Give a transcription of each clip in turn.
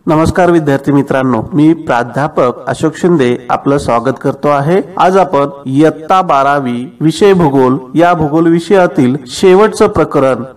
नमस्कार विद्यार्थी मित्रांनो, मी प्राध्यापक अशोक शिंदे आपलं स्वागत करतो आहे। आज आपण इयत्ता 12वी विषय भूगोल या भूगोल विषयातील शेवटचं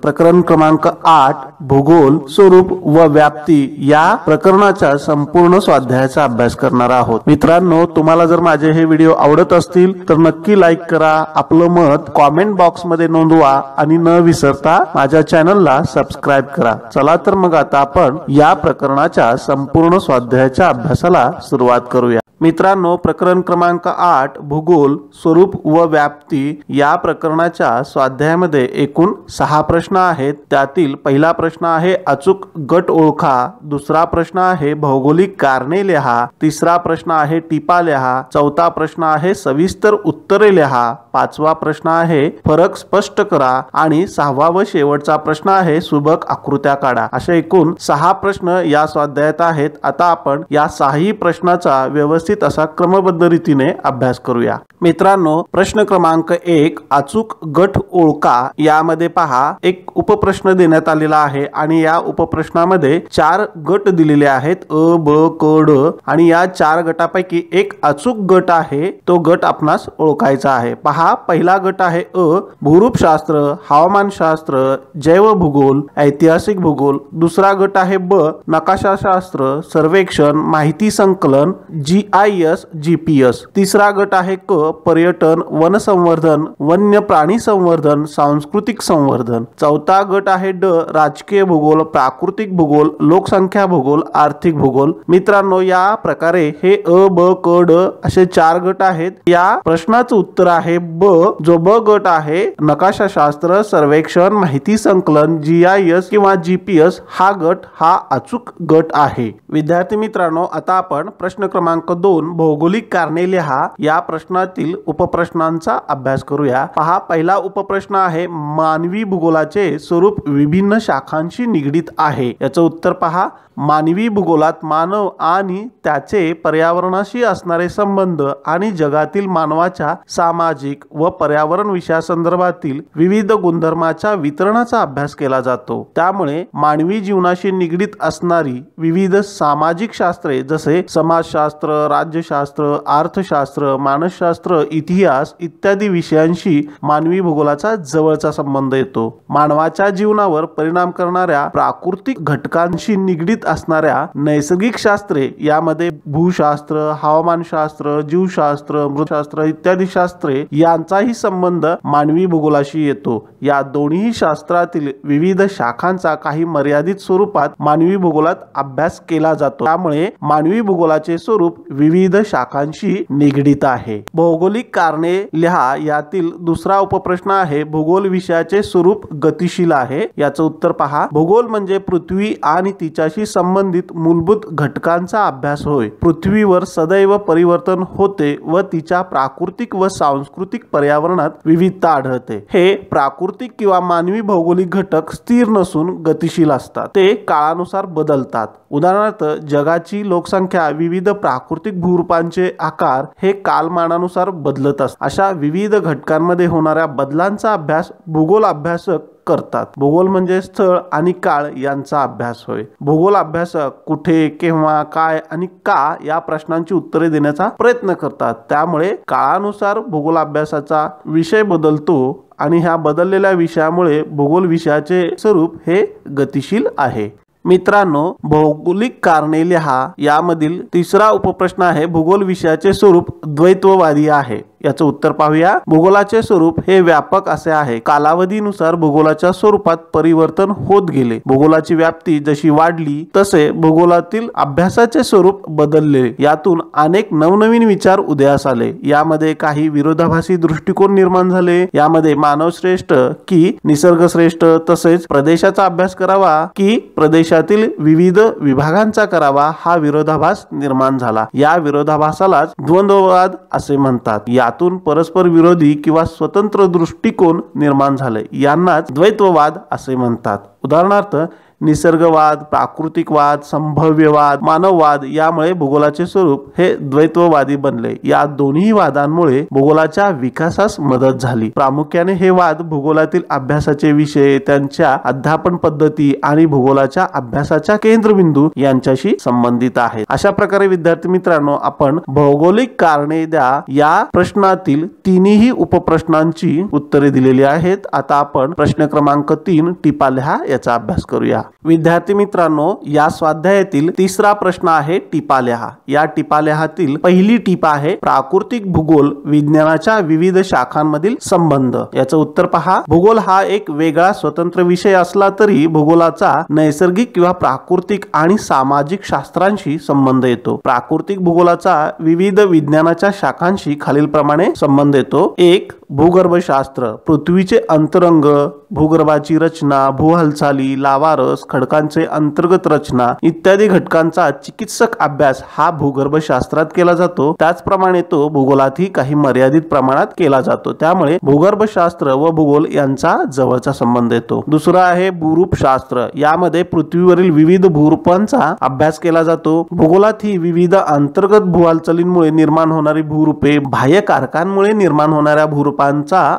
प्रकरण क्रमांक 8 भूगोल स्वरूप व व्याप्ती या प्रकरणाच्या संपूर्ण स्वाध्यायाचा अभ्यास करणार आहोत। मित्रांनो, तुम्हाला जर माझे हे व्हिडिओ आवडत असतील तर नक्की लाईक करा, आपलं मत कॉमेंट बॉक्स मध्ये नोंदवा आणि न विसरता माझ्या चॅनलला सबस्क्राइब करा। चला तर मग आता आपण या प्रकरणाच्या संपूर्ण स्वाध्यायाच्या अभ्यासाला सुरुवात करूया। मित्रांनो, प्रकरण क्रमांक 8 भूगोल स्वरूप व व्याप्ती या प्रकरणाच्या स्वाध्यायामध्ये एकूण 6 प्रश्न आहेत। त्यातील पहिला प्रश्न आहे अचूक गट ओळखा, दुसरा प्रश्न आहे भौगोलिक कारणे लिहा, तिसरा प्रश्न आहे टिपा लिहा, चौथा प्रश्न आहे सविस्तर उत्तरे लिहा, पाचवा प्रश्न आहे फरक स्पष्ट करा आणि 6वा व शेवटचा प्रश्न आहे सुबक आकृत्या काढा। असे एकूण 6 प्रश्न या स्वाध्यायात आहेत। आता आपण या 6ही प्रश्नाचा व्यवस्थित असा क्रमबद्ध रीतीने अभ्यास करूया। मित्रांनो, प्रश्न क्रमांक 1 अचूक गट ओळखा यामध्ये पहा एक उपप्रश्न देण्यात आलेला आहे आणि या उपप्रश्नामध्ये 4 गट दिलेले आहेत अ ब क ड आणि या 4 गटापैकी एक अचूक गट आहे, तो गट आपणास ओळखायचा आहे। पहा, पहिला गट आहे अ भूरूपशास्त्र, हवामानशास्त्र, जैवभूगोल, ऐतिहासिक भूगोल। दुसरा गट आहे ब नकाशाशास्त्र, सर्वेक्षण, माहिती संकलन, GIS GPS। तिसरा गट आहे क पर्यटन, वन संवर्धन, वन्य प्राणी संवर्धन, सांस्कृतिक संवर्धन। चौथा गट आहे ड राजकीय भूगोल, प्राकृतिक भूगोल, लोकसंख्या भूगोल, आर्थिक भूगोल। मित्रांनो, या प्रकारे हे अ ब क ड असे 4 गट आहेत। या प्रश्नाचं उत्तर आहे ब, जो ब गट आहे नकाशाशास्त्र, सर्वेक्षण, माहिती संकलन, GIS किंवा GPS हा गट हा अचूक गट आहे। विद्यार्थी मित्रांनो, आता आपण प्रश्न क्रमांक 2 भौगोलिक कारणे लिहा या प्रश्नातील उपप्रश्नांचा अभ्यास करूया। पहा, पहिला उपप्रश्न आहे मानवी भूगोलाचे स्वरूप विभिन्न शाखांशी निगडित आहे। याचं उत्तर पहा, मानवी भूगोलात मानव आणि त्याचे पर्यावरणाशी असणारे संबंध आणि जगातील मानवाच्या सामाजिक व पर्यावरण विषयासंदर्भातील विविध गुणधर्माच्या वितरणाचा अभ्यास केला जातो। त्यामुळे मानवी जीवनाशी निगडित असणारी विविध सामाजिक शास्त्रे जसे समाजशास्त्र, राज्यशास्त्र, अर्थशास्त्र, मानसशास्त्र, इतिहास इत्यादी विषयांशी मानवी भूगोलाचा जवळचा संबंध येतो। मानवाच्या जीवनावर परिणाम करणाऱ्या प्राकृतिक घटकांशी निगडित असणाऱ्या नैसर्गिक शास्त्रे यामध्ये भूशास्त्र, हवामानशास्त्र, जीवशास्त्र, मृतशास्त्र इत्यादी शास्त्रे यांचाही संबंध मानवी भूगोलाशी येतो। या दोन्ही शास्त्रातील विविध शाखांचा काही मर्यादित स्वरूपात मानवी भूगोलात अभ्यास केला जातो। त्यामुळे मानवी भूगोलाचे स्वरूप विविध शाखांशी निगडित आहे। भौगोलिक कारणे लिहा यातील दुसरा उपप्रश्न आहे भूगोल विषयाचे स्वरूप गतिशील आहे। याचं उत्तर पहा, भूगोल म्हणजे पृथ्वी आणि तिच्याशी संबंधित मूलभूत घटकांचा अभ्यास होय। पृथ्वीवर सदैव परिवर्तन होते व तिच्या प्राकृतिक व सांस्कृतिक पर्यावरणात विविधता आढळते। हे प्राकृतिक किंवा मानवी भौगोलिक घटक स्थिर नसून गतिशील असतात, ते काळानुसार बदलतात। उदाहरणार्थ, जगाची लोकसंख्या विविध प्राकृतिक भूरूपांचे आकार हे कालमानानुसार बदलत असतात। अशा विविध घटकांमध्ये होणाऱ्या बदलांचा अभ्यास भूगोल अभ्यासक करतात। भूगोल म्हणजे स्थळ आणि काळ यांचा अभ्यास होय। भूगोल अभ्यासक कुठे, केव्हा, काय आणि का या प्रश्नांची उत्तरे देण्याचा प्रयत्न करतात। त्यामुळे काळानुसार भूगोल अभ्यासाचा विषय बदलतो आणि ह्या बदललेल्या विषयामुळे भूगोल विषयाचे स्वरूप हे गतिशील आहे। मित्रांनो, भौगोलिक कारणे लिहा यामधील तिसरा उपप्रश्न आहे भूगोल विषयाचे स्वरूप द्वैत्ववादी आहे। याचं उत्तर पाहूया, भूगोलाचे स्वरूप हे व्यापक असे आहे। कालावधीनुसार भूगोलाच्या स्वरूपात परिवर्तन होत गेले। भूगोलाची व्याप्ती जशी वाढली तसे भूगोलातील अभ्यासाचे स्वरूप बदलले। यातून अनेक नवनवीन विचार उदयास आले। यामध्ये काही विरोधाभासी दृष्टिकोन निर्माण झाले। यामध्ये मानवश्रेष्ठ की निसर्गश्रेष्ठ, तसेच प्रदेशाचा अभ्यास करावा की प्रदेशातील विविध विभागांचा करावा हा विरोधाभास निर्माण झाला। या विरोधाभासालाच द्वंद्ववाद असे म्हणतात। यातून परस्पर विरोधी किंवा स्वतंत्र दृष्टिकोन निर्माण झाले, यांनाच द्वैत्ववाद असे म्हणतात। उदाहरणार्थ, निसर्गवाद, प्राकृतिकवाद, संभाव्यवाद, मानववाद यामुळे भूगोलाचे स्वरूप हे द्वैतवादी बनले। या दोन्ही वादांमुळे भूगोलाच्या विकासास मदत झाली। प्रामुख्याने हे वाद भूगोलातील अभ्यासाचे विषय, त्यांच्या अध्यापन पद्धती आणि भूगोलाच्या अभ्यासाच्या केंद्रबिंदू यांच्याशी संबंधित आहेत। अशा प्रकारे विद्यार्थी मित्रांनो, आपण भौगोलिक कारणे द्या या प्रश्नातील तिन्ही उपप्रश्नांची उत्तरे दिलेली आहेत। आता आपण प्रश्न क्रमांक 3 टिपा लिहा याचा अभ्यास करूया। विद्यार्थी मित्रांनो, या स्वाध्यायातील तिसरा प्रश्न आहे टिपा लिहा। या टिपा लिहातील पहिली टिपा आहे प्राकृतिक भूगोल विज्ञानाच्या विविध शाखांमधील संबंध। याचं उत्तर पहा। भूगोल हा एक वेगळा स्वतंत्र विषय असला तरी भूगोलाचा नैसर्गिक किंवा प्राकृतिक आणि सामाजिक शास्त्रांशी संबंध येतो। प्राकृतिक भूगोलाचा विविध विज्ञानाच्या शाखांशी खालीलप्रमाणे संबंध येतो। 1. भूगर्भशास्त्र, पृथ्वीचे अंतरंग, भूगर्भाची रचना, भूहालचाली, लावारस, खडकांचे अंतर्गत रचना इत्यादी घटकांचा चिकित्सक अभ्यास हा भूगर्भशास्त्रात केला जातो। त्याचप्रमाणे तो भूगोलातही काही मर्यादित प्रमाणात केला जातो। त्यामुळे भूगर्भशास्त्र व भूगोल यांचा जवळचा संबंध येतो। दुसरा आहे भूरूपशास्त्र, यामध्ये पृथ्वीवरील विविध भूरूपांचा अभ्यास केला जातो। भूगोलात ही विविध अंतर्गत भूहालचालींमुळे निर्माण होणारी भूरूपे, बाह्य कारकांमुळे निर्माण होणाऱ्या भूरूपांचा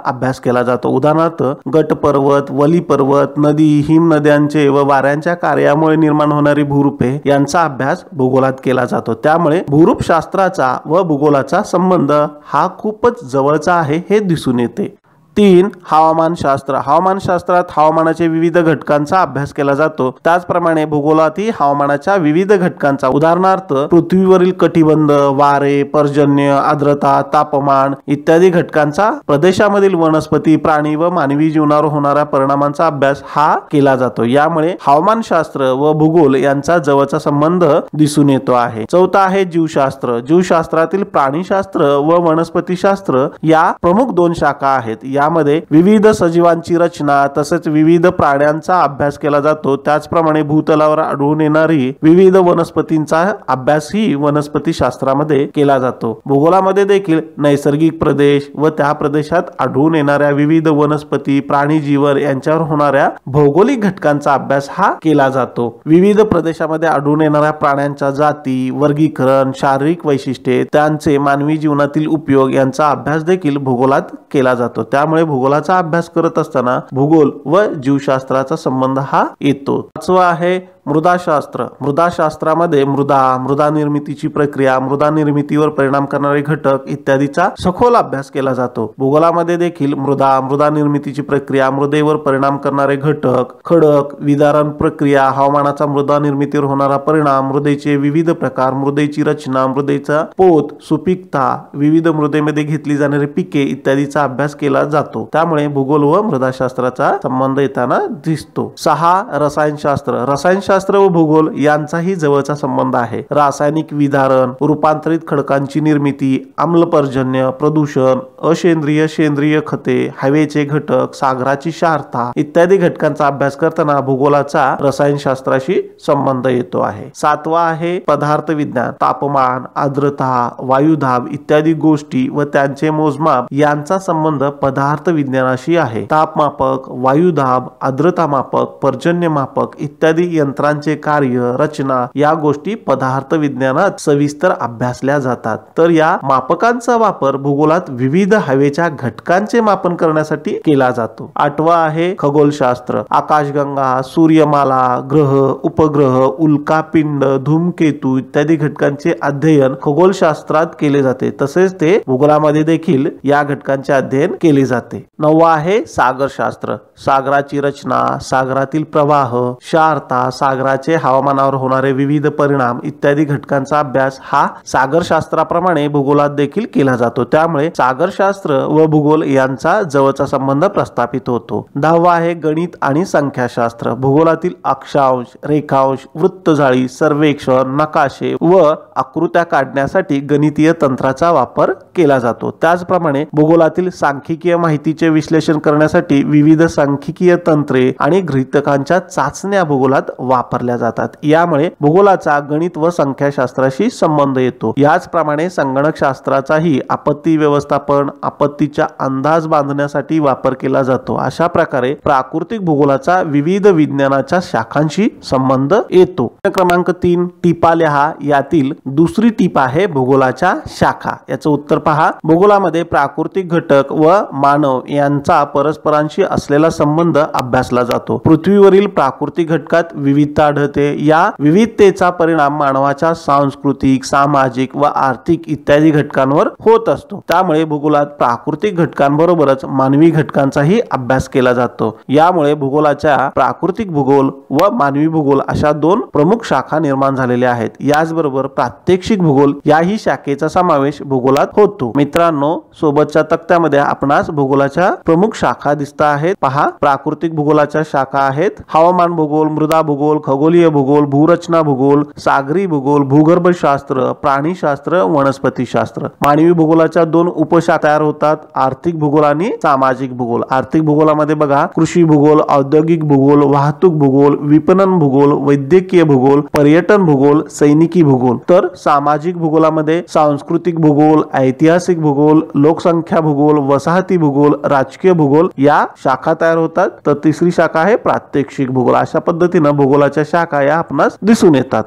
अभ्यास केला जातो। उदाहरणार्थ गट पर्वत, वली पर्वत, नदी, हिम नद्यांचे व वाऱ्यांच्या कार्यामुळे निर्माण होणारी भूरूपे यांचा अभ्यास भूगोलात केला जातो। त्यामुळे भूरूपशास्त्राचा व भूगोलाचा संबंध हा खूपच जवळचा आहे हे दिसून येते। 3. हवामानशास्त्र, हवामानशास्त्रात हवामानाचे विविध घटकांचा अभ्यास केला जातो। त्याचप्रमाणे भूगोलातही हवामानाच्या विविध घटकांचा, उदाहरणार्थ पृथ्वीवरील कटिबंध, वारे, पर्जन्य, आर्द्रता, तापमान इत्यादी घटकांचा, प्रदेशामधील वनस्पती, प्राणी व मानवी जीवनावर होणाऱ्या परिणामांचा अभ्यास हा केला जातो। यामुळे हवामानशास्त्र व भूगोल यांचा जवळचा संबंध दिसून येतो आहे। 4. आहे जीवशास्त्र, जीवशास्त्रातील प्राणीशास्त्र व वनस्पतीशास्त्र या प्रमुख 2 शाखा आहेत। यामध्ये विविध सजीवांची रचना तसेच विविध प्राण्यांचा अभ्यास केला जातो। त्याचप्रमाणे भूतलावर आढळून येणारी विविध वनस्पतींचा अभ्यासही वनस्पती शास्त्रामध्ये केला जातो। भूगोलामध्ये देखील नैसर्गिक प्रदेश व त्या प्रदेशात आढळून येणाऱ्या विविध वनस्पती, प्राणी, जीवन यांच्यावर होणाऱ्या भौगोलिक घटकांचा अभ्यास हा केला जातो। विविध प्रदेशामध्ये आढळून येणाऱ्या प्राण्यांच्या जाती, वर्गीकरण, शारीरिक वैशिष्ट्ये, त्यांचे मानवी जीवनातील उपयोग यांचा अभ्यास देखील भूगोलात केला जातो। त्यामुळे भूगोलाचा अभ्यास करत असताना भूगोल व जीवशास्त्राचा संबंध हा येतो। 5. आहे मृदाशास्त्र, मृदाशास्त्रामध्ये मृदा निर्मितीची प्रक्रिया, मृदा निर्मितीवर परिणाम करणारे घटक इत्यादीचा सखोल अभ्यास केला जातो। भूगोलामध्ये देखील मृदा निर्मितीची प्रक्रिया, मृदेवर परिणाम करणारे घटक, खडक, विदारण प्रक्रिया, हवामानाचा मृदा निर्मितीवर होणारा परिणाम, मृदेचे विविध प्रकार, मृदेची रचना, मृदेचा पोत, सुपीकता, विविध मृदेमध्ये घेतली जाणारी पिके इत्यादीचा अभ्यास केला जातो। त्यामुळे भूगोल व मृदाशास्त्राचा संबंध येताना दिसतो। 6. रसायनशास्त्र, रसायनशास्त्र व भूगोल यांचाही जवळचा संबंध आहे। रासायनिक विदारण, रूपांतरित खडकांची निर्मिती, आम्लपर्जन्य, प्रदूषण, असेंद्रिय सेंद्रिय खते, हवेचे घटक, सागराची क्षारता इत्यादी घटकांचा अभ्यास करताना भूगोलाचा रसायनशास्त्राशी संबंध येतो आहे। 7. आहे पदार्थ विज्ञान, तापमान, आर्द्रता, वायुदाब इत्यादी गोष्टी व त्यांचे मोजमाप यांचा संबंध पदार्थ विज्ञानाशी आहे। तापमापक, वायुदाब, आर्द्रता मापक, पर्जन्य मापक इत्यादी यंत्रांचे कार्य, रचना या गोष्टी पदार्थ विज्ञानात सविस्तर अभ्यासल्या जातात। तर या मापकांचा वापर भूगोलात विविध हवेच्या घटकांचे मापन करण्यासाठी केला जातो। 8. आहे खगोलशास्त्र, आकाशगंगा, सूर्यमाला, ग्रह, उपग्रह, उल्कापिंड, धूमकेतू इत्यादी घटकांचे अध्ययन खगोलशास्त्रात केले जाते। तसेच ते भूगोलामध्ये देखील या घटकांचे अध्ययन केले जाते। 9. आहे सागरशास्त्र, सागराची रचना, सागरातील प्रवाह, क्षारता, सागराचे हवामानावर होणारे विविध परिणाम इत्यादी घटकांचा अभ्यास हा सागरशास्त्राप्रमाणे भूगोलात देखील केला जातो। त्यामुळे सागरशास्त्र व भूगोल यांचा जवळचा संबंध प्रस्थापित होतो। 10. आहे गणित आणि संख्याशास्त्र, भूगोलातील अक्षांश, रेखांश, वृत्तजाळी, सर्वेक्षण, नकाशे व आकृत्या काढण्यासाठी गणितीय तंत्राचा वापर केला जातो। त्याचप्रमाणे भूगोलातील सांख्यिकीय माहितीचे विश्लेषण करण्यासाठी विविध सांख्यिकीय तंत्रे आणि गृहीतकांच्या चाचण्या भूगोलात वापरल्या जातात. यामुळे भूगोलाचा गणित व संख्याशास्त्राशी संबंध येतो. याचप्रमाणे संगणकशास्त्राचाही आपत्ती व्यवस्थापन, आपत्तीचा अंदाज बांधण्यासाठी वापर केला जातो. अशा प्रकारे प्राकृतिक भूगोलाचा विविध विज्ञानाच्या शाखांशी संबंध येतो. क्रमांक 3 टिपा लिहा. यातील दुसरी टीप आहे भूगोलाच्या शाखा. याचं उत्तर पहा. भूगोलामध्ये प्राकृतिक घटक व मानव यांचा परस्परांशी असलेला संबंध अभ्यासला जातो. पृथ्वीवरील प्राकृतिक घटकात विविधता आढळते. या विविधतेचा परिणाम मानवाच्या सांस्कृतिक, सामाजिक व आर्थिक इत्यादी घटकांवर होत असतो. त्यामुळे भूगोलात प्राकृतिक घटकांबरोबरच मानवी घटकांचाही अभ्यास केला जातो. यामुळे भूगोलाच्या प्राकृतिक भूगोल व मानवी भूगोल अशा दोन प्रमुख शाखा निर्माण झालेल्या आहेत. याचबरोबर प्रात्यक्षिक भूगोल याही शाखेचा समावेश भूगोलात होतो. मित्रांनो, सोबतच्या तक्त्यामध्ये आपणास भूगोलाच्या प्रमुख शाखा दिसत आहेत. पहा, प्राकृतिक भूगोलाच्या शाखा आहेत हवामान भूगोल, मृदा भूगोल, खगोलीय भूगोल, भूरचना भूगोल, सागरी भूगोल, भूगर्भशास्त्र, प्राणीशास्त्र, वनस्पतीशास्त्र. मानवी भूगोलाच्या दोन उपशाखा तयार होतात, आर्थिक भूगोल आणि सामाजिक भूगोल. आर्थिक भूगोलामध्ये बघा कृषी भूगोल, औद्योगिक भूगोल, वाहतूक भूगोल, विपणन भूगोल, वैद्यकीय भूगोल, पर्यटन भूगोल, सैनिकी भूगोल. तर सामाजिक भूगोलामध्ये सांस्कृतिक भूगोल, ऐतिहासिक भूगोल, लोकसंख्या भूगोल, वसाहती भूगोल, राजकीय भूगोल या शाखा तयार होतात. तर तिसरी शाखा आहे प्रात्यक्षिक भूगोल. अशा पद्धतीने भूगोलाच्या शाखा या आपणास दिसून येतात.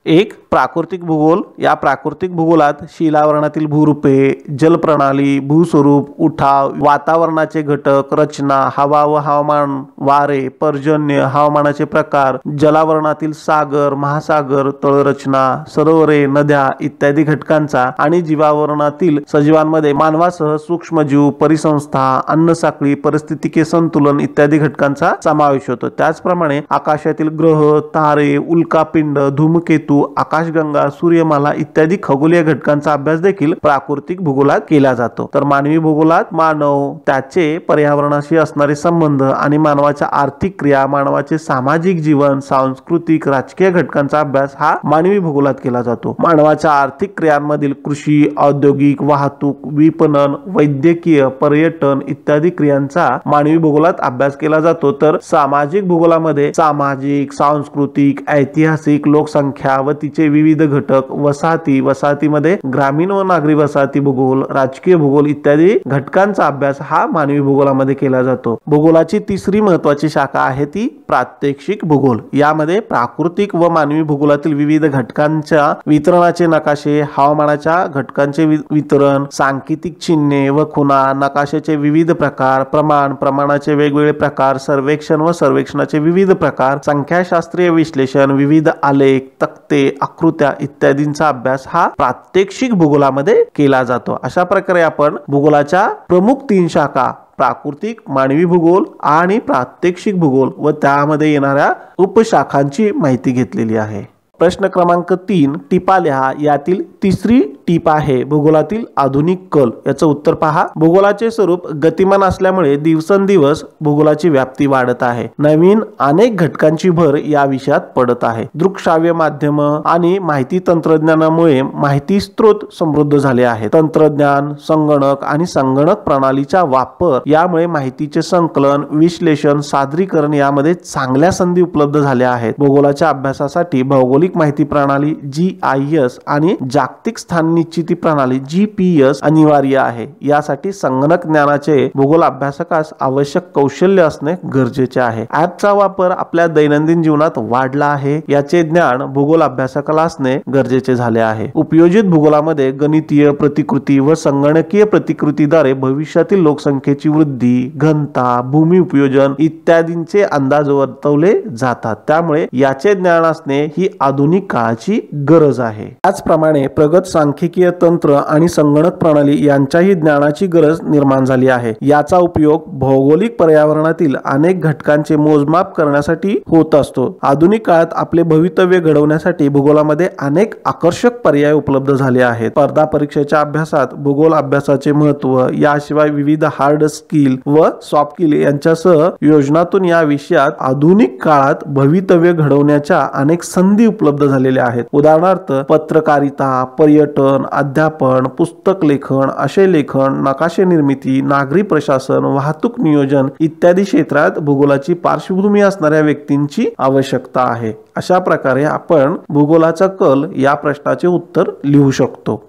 एक प्राकृतिक भूगोल. या प्राकृतिक भूगोलात शिलावरणातील भूरूपे, जलप्रणाली, भूस्वरूप, उठाव, वातावरणाचे घटक, रचना, हवा व हवामान, वारे, पर्जन्य, हवामानाचे प्रकार, जलावरणातील सागर, महासागर, तळरचना, सरोवरे, नद्या इत्यादी घटकांचा आणि जीवावरणातील सजीवांमध्ये मानवासह सूक्ष्मजीव, परिसंस्था, अन्नसाखळी, परिस्थितिके संतुलन इत्यादी घटकांचा समावेश होतो. त्याचप्रमाणे आकाशातील ग्रह, तारे, उल्कापिंड, धूमकेतू, आकाशगंगा, सूर्यमाला इत्यादी खगोलीय घटकांचा अभ्यास देखील प्राकृतिक भूगोलात केला जातो. तर मानवी भूगोलात मानव, त्याचे पर्यावरणाशी असणारे संबंध आणि मानवाच्या आर्थिक क्रिया, मानवाचे सामाजिक जीवन, सांस्कृतिक, राजकीय घटकांचा अभ्यास हा मानवी भूगोलात केला जातो. मानवाच्या आर्थिक क्रियांमधील कृषी, औद्योगिक, वाहतूक, विपणन, वैद्यकीय, पर्यटन इत्यादी क्रियांचा मानवी भूगोलात अभ्यास केला जातो. तर सामाजिक भूगोलामध्ये सामाजिक, सांस्कृतिक, ऐतिहासिक, लोकसंख्या व तिचे विविध घटक, वसाहतीमध्ये ग्रामीण व नागरी वसाहती भूगोल, राजकीय भूगोल इत्यादी घटकांचा अभ्यास हा मानवी भूगोलामध्ये केला जातो. भूगोलाची तिसरी महत्वाची शाखा आहे ती प्रात्यक्षिक भूगोल. यामध्ये प्राकृतिक व मानवी भूगोलातील विविध घटकांच्या वितरणाचे नकाशे, हवामानाच्या घटकांचे वितरण, सांकेतिक चिन्हे व खुणा, नकाशाचे विविध प्रकार, प्रमाणाचे वेगवेगळे प्रकार, सर्वेक्षण व सर्वेक्षणाचे विविध प्रकार, संख्याशास्त्रीय विश्लेषण, विविध आलेख, तक्ते, आकृत्या इत्यादींचा अभ्यास हा प्रात्यक्षिक भूगोलामध्ये केला जातो. अशा प्रकारे आपण भूगोलाच्या प्रमुख 3 शाखा प्राकृतिक, मानवी भूगोल आणि प्रात्यक्षिक भूगोल व त्यामध्ये येणाऱ्या उपशाखांची माहिती घेतलेली आहे. प्रश्न क्रमांक 3 टिपा लिहा. यातील तिसरी टीप आहे भूगोलातील आधुनिक कल. याचं उत्तर पहा. भूगोलाचे स्वरूप गतिमान असल्यामुळे दिवसेंदिवस भूगोलाची व्याप्ती वाढत आहे. नवीन अनेक घटकांची भर या विषयात पडत आहे. दृकश्राव्य माध्यम आणि माहिती तंत्रज्ञानामुळे माहिती स्रोत समृद्ध झाले आहेत. तंत्रज्ञान, संगणक आणि संगणक प्रणालीचा वापर यामुळे माहितीचे संकलन, विश्लेषण, सादरीकरण यामध्ये चांगल्या संधी उपलब्ध झाल्या आहेत. भूगोलाच्या अभ्यासासाठी भौगोलिक माहिती प्रणाली GIS आणि जागतिक स्थान निश्चिती प्रणाली GPS अनिवार्य आहे. यासाठी संगणक ज्ञानाचे भूगोल अभ्यासकास आवश्यक कौशल्य असणे गरजेचे आहे. ॲपचा वापर आपल्या दैनंदिन जीवनात वाढला आहे. याचे ज्ञान भूगोल अभ्यासकाला असणे गरजेचे झाले आहे. उपयोजित भूगोलामध्ये गणितीय प्रतिकृती व संगणकीय प्रतिकृतीद्वारे भविष्यातील लोकसंख्येची वृद्धी, घनता, भूमी उपयोजन इत्यादींचे अंदाज वर्तवले जातात. त्यामुळे याचे ज्ञान असणे ही आधुनिक काळाची गरज आहे. त्याचप्रमाणे प्रगत सांख्यिकीय तंत्र आणि संगणक प्रणाली यांच्याही ज्ञानाची गरज निर्माण झाली आहे. याचा उपयोग भौगोलिक पर्यावरणातील अनेक घटकांचे मोजमाप करण्यासाठी होत असतो. आधुनिक काळात आपले भवितव्य घडवण्यासाठी भूगोलामध्ये अनेक आकर्षक पर्याय उपलब्ध झाले आहेत. स्पर्धा परीक्षेच्या अभ्यासात भूगोल अभ्यासाचे महत्त्व, याशिवाय विविध हार्ड स्किल व सॉफ्ट स्किल यांच्यासह योजनातून या विषयात आधुनिक काळात भवितव्य घडवण्याच्या अनेक संधी उपलब्ध झालेल्या आहेत. उदाहरणार्थ पत्रकारिता, पर्यटन, शिक्षण, अध्यापन, पुस्तक लेखन, आशय लेखन, नकाशे निर्मिती, नागरी प्रशासन, वाहतूक नियोजन इत्यादी क्षेत्रात भूगोलाची पार्श्वभूमी असणाऱ्या व्यक्तींची आवश्यकता आहे. अशा प्रकारे आपण भूगोलाचा कल या प्रश्नाचे उत्तर लिहू शकतो.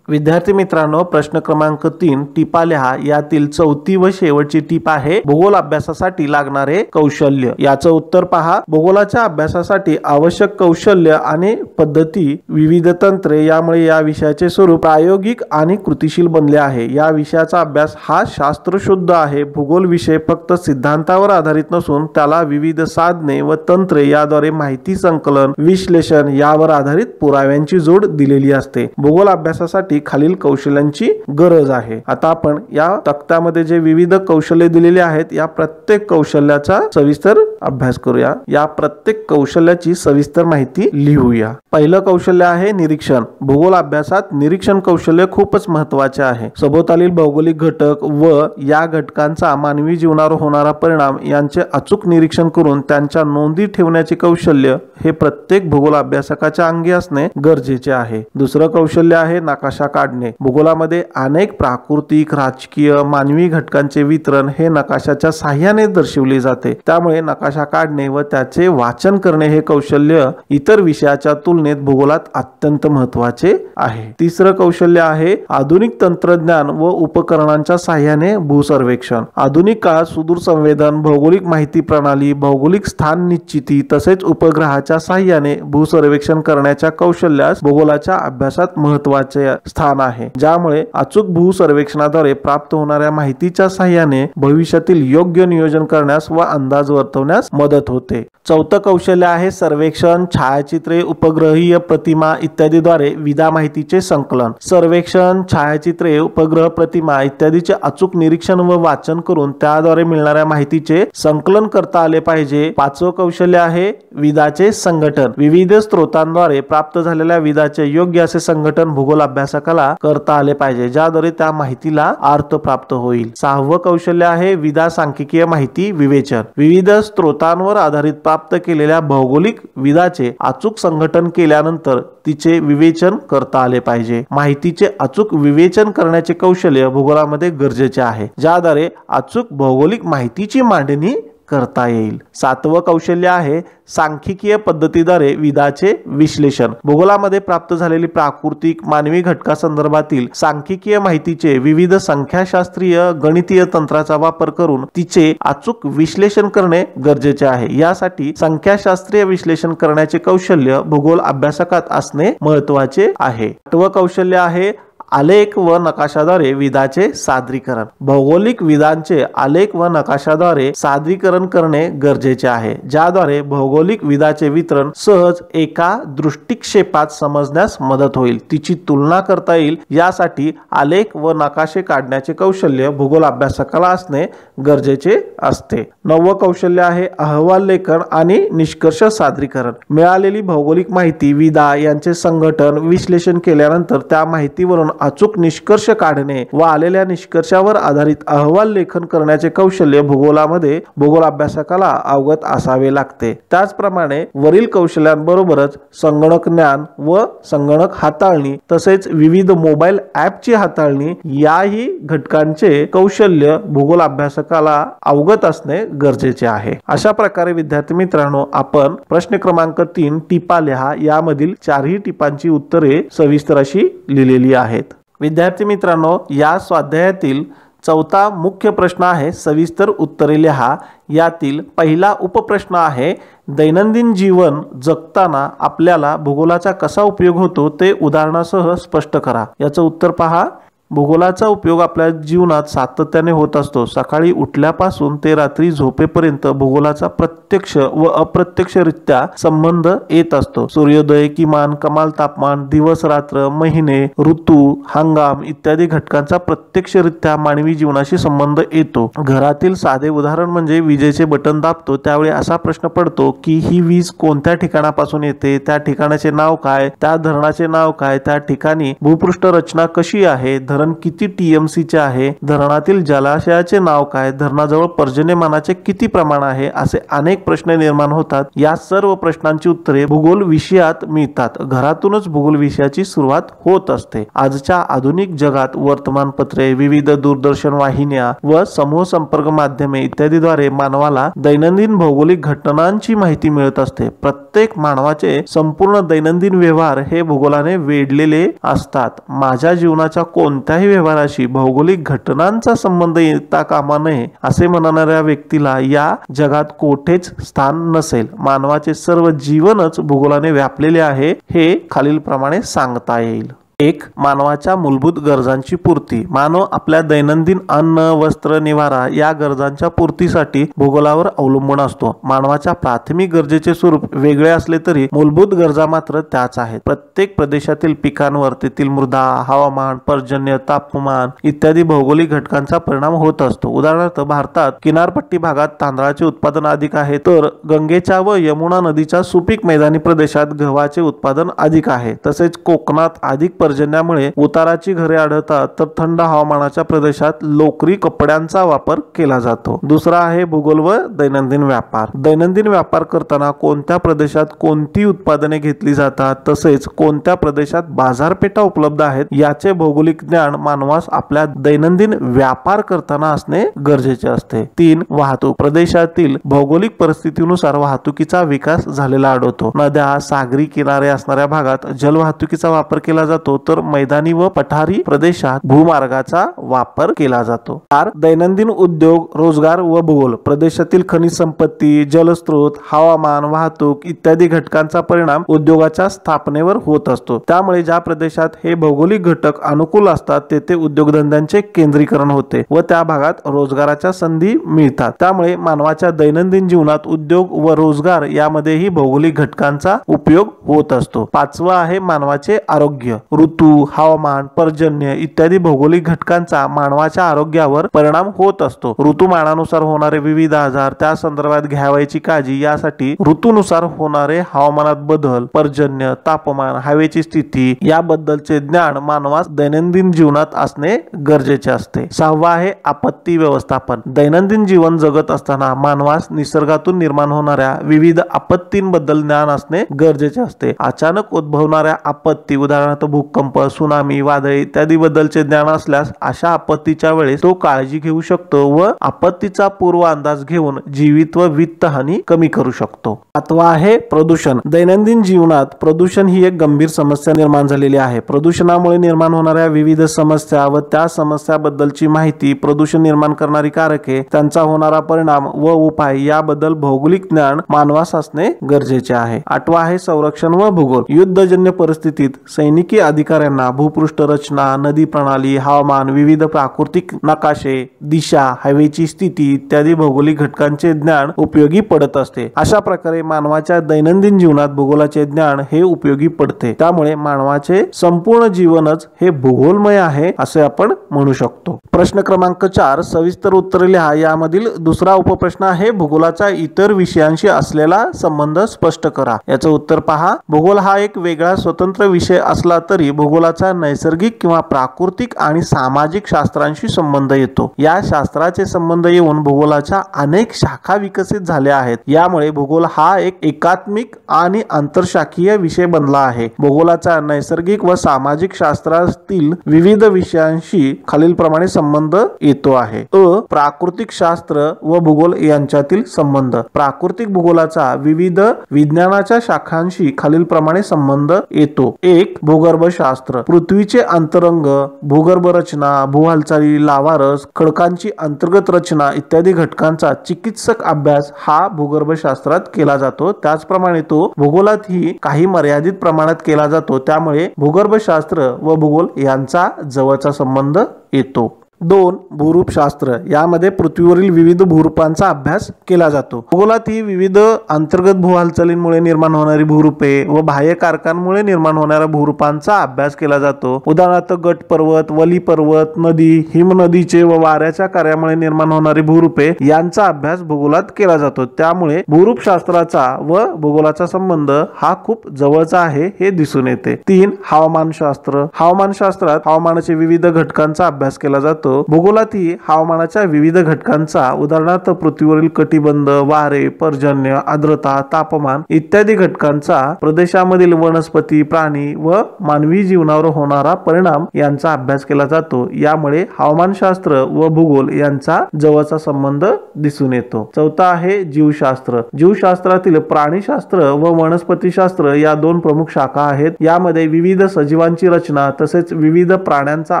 विद्यार्थी मित्रांनो, प्रश्न क्रमांक 3 टिपा लिहा. यातील चौथी व शेवटची टीप आहे भूगोल अभ्यासासाठी लागणारे कौशल्य. याचं उत्तर पहा. भूगोलाच्या अभ्यासासाठी आवश्यक कौशल्य आणि पद्धती, विविध तंत्रे, यामुळे या विषयाचे स्वरूप प्रायोगिक आणि कृतिशील बनले आहे. या विषयाचा अभ्यास हा शास्त्रशुद्ध आहे. भूगोल विषय फक्त सिद्धांतावर आधारित नसून त्याला विविध साधने व तंत्रे याद्वारे माहिती संकलन, विश्लेषण यावर आधारित पुराव्यांची जोड दिलेली असते. भूगोल अभ्यासासाठी खालील कौशल्यांची गरज आहे. आता आपण या तक्त्यामध्ये जे विविध कौशल्य दिलेले आहेत या प्रत्येक कौशल्याचा सविस्तर अभ्यास करूया. या प्रत्येक कौशल्याची सविस्तर माहिती लिहूया. पहिलं कौशल्य आहे निरीक्षण. भूगोल अभ्यासात निरीक्षण कौशल्य खूपच महत्वाचे आहे. सभोवतालील भौगोलिक घटक व या घटकांचा मानवी जीवनावर होणारा परिणाम यांचे अचूक निरीक्षण करून त्यांच्या नोंदी ठेवण्याचे कौशल्य हे प्रत्येक भूगोल अभ्यासकाच्या अंगी असणे गरजेचे आहे. दुसरं कौशल्य आहे नकाशा काढणे. भूगोलामध्ये अनेक प्राकृतिक, राजकीय, मानवी घटकांचे वितरण हे नकाशाच्या साहाय्याने दर्शवले जाते. त्यामुळे नकाशा काढणे व त्याचे वाचन करणे हे कौशल्य इतर विषयाच्या तुलनेत भूगोलात अत्यंत महत्वाचे आहे. तिसरं कौशल्य आहे आधुनिक तंत्रज्ञान व उपकरणांच्या साहाय्याने भूसर्वेक्षण. आधुनिक काळात सुदूर संवेदन, भौगोलिक माहिती प्रणाली, भौगोलिक स्थान निश्चिती तसेच उपग्रहाच्या साहाय्याने भूसर्वेक्षण करण्याच्या कौशल्यास भूगोलाच्या अभ्यासात महत्वाचे स्थान आहे. ज्यामुळे अचूक भूसर्वेक्षणाद्वारे प्राप्त होणाऱ्या माहितीच्या साहाय्याने भविष्यातील योग्य नियोजन करण्यास व अंदाज वर्तवण्यास मदत होते. चौथं कौशल्य आहे सर्वेक्षण. छायाचित्रे, उपग्रहीय प्रतिमा इत्यादीद्वारे विदा माहितीचे संकलन. सर्वेक्षण, छायाचित्रे, उपग्रह प्रतिमा इत्यादीचे अचूक निरीक्षण व वाचन करून त्याद्वारे मिळणाऱ्या माहितीचे संकलन करता आले पाहिजे. पाचवं कौशल्य आहे विदाचे संघटन. विविध स्रोतांद्वारे प्राप्त झालेल्या विदाचे योग्य असे संघटन भूगोल अभ्यासकाला करता आले पाहिजे, ज्याद्वारे त्या माहितीला अर्थ प्राप्त होईल. सहावं कौशल्य आहे विदा सांख्यिकीय माहिती विवेचन. विविध स्रोतांवर आधारित प्राप्त केलेल्या भौगोलिक विदाचे अचूक संघटन केल्यानंतर तिचे विवेचन करता आले पाहिजे. माहितीचे अचूक विवेचन करण्याचे कौशल्य भूगोलामध्ये गरजेचे आहे, ज्याद्वारे अचूक भौगोलिक माहितीची मांडणी करता येईल. सातवं कौशल्य आहे सांख्यिकीय पद्धतीद्वारे विदाचे विश्लेषण. भूगोलामध्ये प्राप्त झालेली प्राकृतिक, मानवी घटकासंदर्भातील सांख्यिकीय माहितीचे विविध संख्याशास्त्रीय, गणितीय तंत्राचा वापर करून तिचे अचूक विश्लेषण करणे गरजेचे आहे. यासाठी संख्याशास्त्रीय विश्लेषण करण्याचे कौशल्य भूगोल अभ्यासकात असणे महत्वाचे आहे. आठवं कौशल्य आहे आलेख व नकाशाद्वारे विदाचे सादरीकरण. भौगोलिक विदांचे आलेख व नकाशाद्वारे सादरीकरण करणे गरजेचे आहे, ज्याद्वारे भौगोलिक विदाचे वितरण सहज एका दृष्टिक्षेपात समजण्यास मदत होईल, तिची तुलना करता येईल. यासाठी आलेख व नकाशे काढण्याचे कौशल्य भूगोल अभ्यासकाला असणे गरजेचे असते. नववं कौशल्य आहे अहवाल लेखन आणि निष्कर्ष सादरीकरण. मिळालेली भौगोलिक माहिती, विदा यांचे संघटन, विश्लेषण केल्यानंतर त्या माहितीवरून अचूक निष्कर्ष काढणे व आलेल्या निष्कर्षावर आधारित अहवाल लेखन करण्याचे कौशल्य भूगोलामध्ये भूगोल अभ्यासकाला अवगत असावे लागते. त्याचप्रमाणे वरील कौशल्यांबरोबरच संगणक ज्ञान व संगणक हाताळणी तसेच विविध मोबाईल ॲपची हाताळणी याही घटकांचे कौशल्य भूगोल अभ्यासकाला अवगत असणे गरजेचे आहे. अशा प्रकारे विद्यार्थी मित्रांनो, आपण प्रश्न क्रमांक 3 टिपा लिहा यामधील 4ही टिपांची उत्तरे सविस्तर अशी लिहिलेली आहेत. विद्यार्थी मित्रांनो, या स्वाध्यायातील चौथा मुख्य प्रश्न आहे सविस्तर उत्तरे लिहा. यातील पहिला उपप्रश्न आहे दैनंदिन जीवन जगताना आपल्याला भूगोलाचा कसा उपयोग होतो ते उदाहरणासह स्पष्ट करा. याचं उत्तर पहा. भूगोलाचा उपयोग आपल्या जीवनात सातत्याने होत असतो. सकाळी उठल्यापासून ते रात्री झोपेपर्यंत भूगोलाचा प्रत्यक्ष व अप्रत्यक्षरित्या संबंध येत असतो. सूर्योदय, किमान, कमाल तापमान, दिवस रात्र, महिने, ऋतू, हंगाम इत्यादी घटकांचा प्रत्यक्षरित्या मानवी जीवनाशी संबंध येतो. घरातील साधे उदाहरण म्हणजे विजेचे बटन दाबतो त्यावेळी असा प्रश्न पडतो की ही वीज कोणत्या ठिकाणापासून येते, त्या ठिकाणाचे नाव काय, त्या धरणाचे नाव काय, त्या ठिकाणी भूपृष्ठ रचना कशी आहे, धरण धरण किती TMC चे आहे, धरणातील जलाशयाचे नाव काय, धरणाजवळ पर्जन्यमानाचे किती प्रमाण आहे, असे अनेक प्रश्न निर्माण होतात। या सर्व प्रश्नांची उत्तरे भूगोल विषयात मिळतात। घरातूनच भूगोल विषयाची सुरुवात होत असते। आजच्या आधुनिक जगात वर्तमानपत्रे, विविध दूरदर्शन वाहिन्या व समूह संपर्क माध्यमे इत्यादीद्वारे मानवाला दैनंदिन भौगोलिक घटनांची माहिती मिळत असते। प्रत्येक मानवाचे संपूर्ण दैनंदिन व्यवहार हे भूगोलाने वेढलेले असतात। माझ्या जीवनाच्या कोणत्याही व्यवहाराशी भौगोलिक घटनांचा संबंध येता कामा नये असे म्हणणाऱ्या व्यक्तीला या जगात कोठेच स्थान नसेल। मानवाचे सर्व जीवनच भूगोलाने व्यापलेले आहे हे खालीलप्रमाणे सांगता येईल। 1. मानवाच्या मूलभूत गरजांची पूर्ती। मानव आपल्या दैनंदिन अन्न, वस्त्र, निवारा या गरजांच्या पूर्तीसाठी भूगोलावर अवलंबून असतो। मानवाच्या प्राथमिक गरजेचे स्वरूप वेगळे असले तरी मूलभूत गरजा मात्र त्याच आहेत। प्रत्येक प्रदेशातील पिकांवर तेथील मृदा, हवामान, पर्जन्य, तापमान इत्यादी भौगोलिक घटकांचा परिणाम होत असतो। उदाहरणार्थ भारतात किनारपट्टी भागात तांदळाचे उत्पादन अधिक आहे, तर गंगेच्या व यमुना नदीच्या सुपीक मैदानी प्रदेशात गव्हाचे उत्पादन अधिक आहे। तसेच कोकणात अधिक पर्जन्यामुळे उताराची घरे आढळतात, तर थंड हवामानाच्या प्रदेशात लोकरी कपड्यांचा वापर केला जातो। दुसरा आहे भूगोल व दैनंदिन व्यापार। दैनंदिन व्यापार करताना कोणत्या प्रदेशात कोणती उत्पादने घेतली जातात, तसेच कोणत्या प्रदेशात बाजारपेठा उपलब्ध आहेत याचे भौगोलिक ज्ञान मानवास आपल्या दैनंदिन व्यापार करताना असणे गरजेचे असते। 3. वाहतूक। प्रदेशातील भौगोलिक परिस्थितीनुसार वाहतुकीचा विकास झालेला आढळतो। नद्या, सागरी किनारे असणाऱ्या भागात जलवाहतुकीचा वापर केला जातो, तर मैदानी व पठारी प्रदेशात भूमार्गाचा वापर केला जातो। 4. दैनंदिन उद्योग, रोजगार व भूगोल। प्रदेशातील खनिज संपत्ती, जलस्रोत, हवामान, वाहतूक इत्यादी घटकांचा परिणाम उद्योगाच्या स्थापनेवर होत असतो। त्यामुळे ज्या प्रदेशात हे भौगोलिक घटक अनुकूल असतात तेथे उद्योगधंद्यांचे केंद्रीकरण होते व त्या भागात रोजगाराच्या संधी मिळतात। त्यामुळे मानवाच्या दैनंदिन जीवनात उद्योग व रोजगार यामध्येही भौगोलिक घटकांचा उपयोग होत असतो। 5. आहे मानवाचे आरोग्य। ऋतू, हवामान, पर्जन्य इत्यादी भौगोलिक घटकांचा मानवाच्या आरोग्यावर परिणाम होत असतो। ऋतुमानानुसार होणारे विविध आजार, त्या संदर्भात घ्यावयाची काळजी यासाठी ऋतूनुसार होणारे हवामानात बदल, पर्जन्य, तापमान, हवेची स्थिती याबद्दलचे ज्ञान मानवास दैनंदिन जीवनात असणे गरजेचे असते। 6. आहे आपत्ती व्यवस्थापन। दैनंदिन जीवन जगत असताना मानवास निसर्गातून निर्माण होणाऱ्या विविध आपत्तींबद्दल ज्ञान असणे गरजेचे असते। अचानक उद्भवणाऱ्या आपत्ती, उदाहरणार्थ भूकंप, सुनामी, वादळे इत्यादी बद्दलचे ज्ञान असल्यास अशा आपत्तीच्या वेळेस तो काळजी घेऊ शकतो व आपत्तीचा पूर्व अंदाज घेऊन जीवित व वित्त हानी कमी करू शकतो। 7. आहे प्रदूषण। दैनंदिन जीवनात प्रदूषण ही एक गंभीर समस्या निर्माण झालेली आहे। प्रदूषणामुळे निर्माण होणाऱ्या विविध समस्या व त्या समस्याबद्दलची माहिती, प्रदूषण निर्माण करणारी कारके, त्यांचा होणारा परिणाम व उपाय याबद्दल भौगोलिक ज्ञान मानवास असणे गरजेचे आहे। 8. आहे संरक्षण व भूगोल। युद्धजन्य परिस्थितीत सैनिकी अधिकाऱ्यांना भूपृष्ठ रचना, नदी प्रणाली, हवामान, विविध प्राकृतिक नकाशे, दिशा, हवेची स्थिती इत्यादी भौगोलिक घटकांचे ज्ञान उपयोगी पडत असते। अशा प्रकारे मानवाच्या दैनंदिन जीवनात भूगोलाचे ज्ञान हे उपयोगी पडते। त्यामुळे मानवाचे संपूर्ण जीवनच हे भूगोलमय आहे असे आपण म्हणू शकतो। प्रश्न क्रमांक 4 सविस्तर उत्तरे लिहा। यामधील दुसरा उपप्रश्न आहे भूगोलाचा इतर विषयांशी असलेला संबंध स्पष्ट करा। याचं उत्तर पहा। भूगोल हा एक वेगळा स्वतंत्र विषय असला तरी भूगोलाचा नैसर्गिक किंवा प्राकृतिक आणि सामाजिक शास्त्रांशी संबंध येतो। या शास्त्राचे संबंध येऊन भूगोलाच्या अनेक शाखा विकसित झाल्या आहेत। यामुळे भूगोल हा एक एकात्मिक आणि आंतरशाखीय विषय बनला आहे। भूगोलाचा नैसर्गिक व सामाजिक शास्त्रातील विविध विषयांशी खालीलप्रमाणे संबंध येतो आहे। प्राकृतिक शास्त्र व भूगोल यांच्यातील संबंध। प्राकृतिक भूगोलाचा विविध विज्ञानाच्या शाखांशी खालीलप्रमाणे संबंध येतो। 1. भूगर्भशास्त्र। पृथ्वीचे अंतरंग, भूगर्भ रचना, भूहालचाली, लावारस, खडकांची अंतर्गत रचना इत्यादी घटकांचा चिकित्सक अभ्यास हा भूगर्भशास्त्रात केला जातो। त्याचप्रमाणे तो भूगोलातही काही मर्यादित प्रमाणात केला जातो। त्यामुळे भूगर्भशास्त्र व भूगोल यांचा जवळचा संबंध येतो। 2. भूरूपशास्त्र, यामध्ये पृथ्वीवरील विविध भूरूपांचा अभ्यास केला जातो. भूगोलात ही विविध अंतर्गत भू हालचालींमुळे निर्माण होणारी भूरूपे व बाह्य कारकांमुळे निर्माण होणाऱ्या भूरूपांचा अभ्यास केला जातो. उदाहरणार्थ गट पर्वत, वली पर्वत, नदी, हिमनदीचे व वाऱ्याच्या कार्यामुळे निर्माण होणारी भूरूपे यांचा अभ्यास भूगोलात केला जातो. त्यामुळे भूरूपशास्त्राचा व भूगोलाचा संबंध हा खूप जवळचा आहे हे दिसून येते. 3. हवामानशास्त्र. हवामानशास्त्रात हवामानाचे विविध घटकांचा अभ्यास केला जातो. भूगोलातही हवामानाच्या विविध घटकांचा, उदाहरणार्थ पृथ्वीवरील कटिबंध, वारे, पर्जन्य, आर्द्रता, तापमान इत्यादी घटकांचा, प्रदेशामधील वनस्पती, प्राणी व मानवी जीवनावर होणारा परिणाम यांचा अभ्यास केला जातो. यामुळे हवामानशास्त्र व भूगोल यांचा जवळचा संबंध दिसून येतो. 4. आहे जीवशास्त्र. जीवशास्त्रातील प्राणीशास्त्र व वनस्पतीशास्त्र या 2 प्रमुख शाखा आहेत. यामध्ये विविध सजीवांची रचना तसेच विविध प्राण्यांचा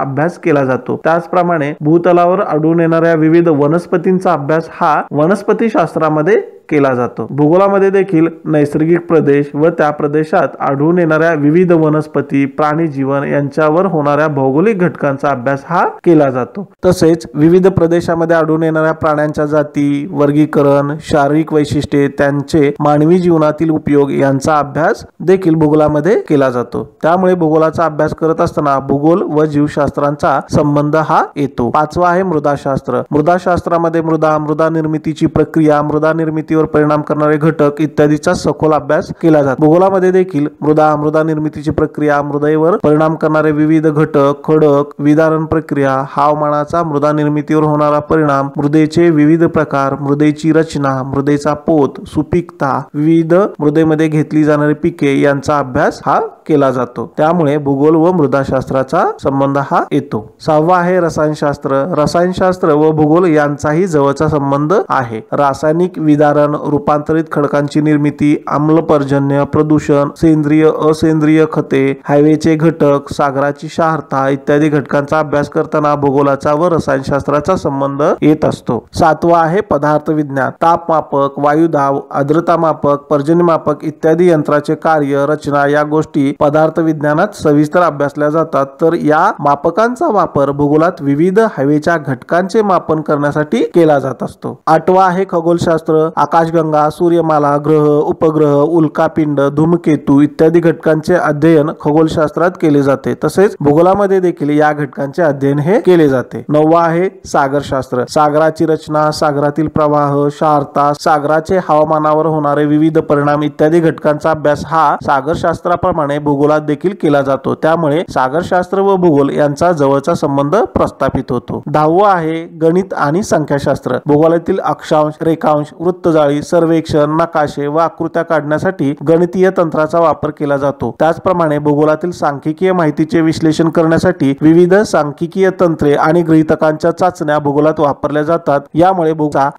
अभ्यास केला जातो. त्याचप्रमाणे भूतलावर आढळून येणाऱ्या विविध वनस्पतींचा अभ्यास हा वनस्पती शास्त्रामध्ये केला जातो. भूगोलामध्ये देखील नैसर्गिक प्रदेश व त्या प्रदेशात आढळून येणाऱ्या विविध वनस्पती, प्राणी जीवन यांच्यावर होणाऱ्या भौगोलिक घटकांचा अभ्यास हा केला जातो. तसेच विविध प्रदेशामध्ये आढळून येणाऱ्या प्राण्यांच्या जाती, वर्गीकरण, शारीरिक वैशिष्ट्ये, त्यांचे मानवी जीवनातील उपयोग यांचा अभ्यास देखील भूगोलामध्ये केला जातो. त्यामुळे भूगोलाचा अभ्यास करत असताना भूगोल व जीवशास्त्रांचा संबंध हा येतो. 5. आहे मृदाशास्त्र. मृदाशास्त्रामध्ये मृदा निर्मितीची प्रक्रिया, मृदा निर्मितीवर परिणाम करणारे घटक इत्यादीचा सखोल अभ्यास केला जातो. भूगोलामध्ये देखील मृदा निर्मितीची प्रक्रिया, मृदेवर परिणाम करणारे विविध घटक, खडक, विदारण प्रक्रिया, हवामानाचा मृदा निर्मितीवर होणारा परिणाम, मृदेचे विविध प्रकार, मृदेची रचना, मृदेचा पोत, सुपीकता, विविध मृदेमध्ये घेतली जाणारी पिके यांचा अभ्यास हा केला जातो. त्यामुळे भूगोल व मृदाशास्त्राचा संबंध हा येतो. 6. आहे रसायनशास्त्र. रसायनशास्त्र व भूगोल यांचाही जवळचा संबंध आहे. रासायनिक विदारण, रूपांतरित खडकांची निर्मिती, आम्लपर्जन्य, प्रदूषण, सेंद्रिय असेंद्रिय खते, हवेचे घटक, सागराची शारता इत्यादी घटकांचा अभ्यास करताना भूगोलाचा व रसायनशास्त्राचा संबंध येत असतो. 7. आहे पदार्थ विज्ञान. तापमापक, वायुदाब, आर्द्रता मापक, पर्जन्यमापक इत्यादी यंत्राचे कार्य, रचना या गोष्टी पदार्थ विज्ञानात सविस्तर अभ्यासल्या जातात. तर या मापकांचा वापर भूगोलात विविध हवेच्या घटकांचे मापन करण्यासाठी केला जात असतो. 8. आहे खगोलशास्त्र. आकाशगंगा, सूर्यमाला, ग्रह, उपग्रह, उल्कापिंड, धूमकेतू इत्यादी घटकांचे अध्ययन खगोलशास्त्रात केले जाते. तसेच भूगोलामध्ये देखील या घटकांचे अध्ययन हे केले जाते. 9. आहे सागरशास्त्र. सागराची रचना, सागरातील प्रवाह, शारता, सागराचे हवामानावर होणारे विविध परिणाम इत्यादी घटकांचा अभ्यास हा सागरशास्त्राप्रमाणे भूगोलात देखील केला जातो. त्यामुळे सागरशास्त्र व भूगोल यांचा जवळचा संबंध प्रस्थापित होतो. 10. आहे गणित आणि संख्याशास्त्र. भूगोलातील अक्षांश, रेखांश, वृत्तजाळी, सर्वेक्षण, नकाशे व आकृत्या काढण्यासाठी गणितीय तंत्राचा वापर केला जातो. त्याचप्रमाणे भूगोलातील सांख्यिकीय माहितीचे विश्लेषण करण्यासाठी विविध सांख्यिकीय तंत्रे आणि गृहीतकांच्या चाचण्या भूगोलात वापरल्या जातात. यामुळे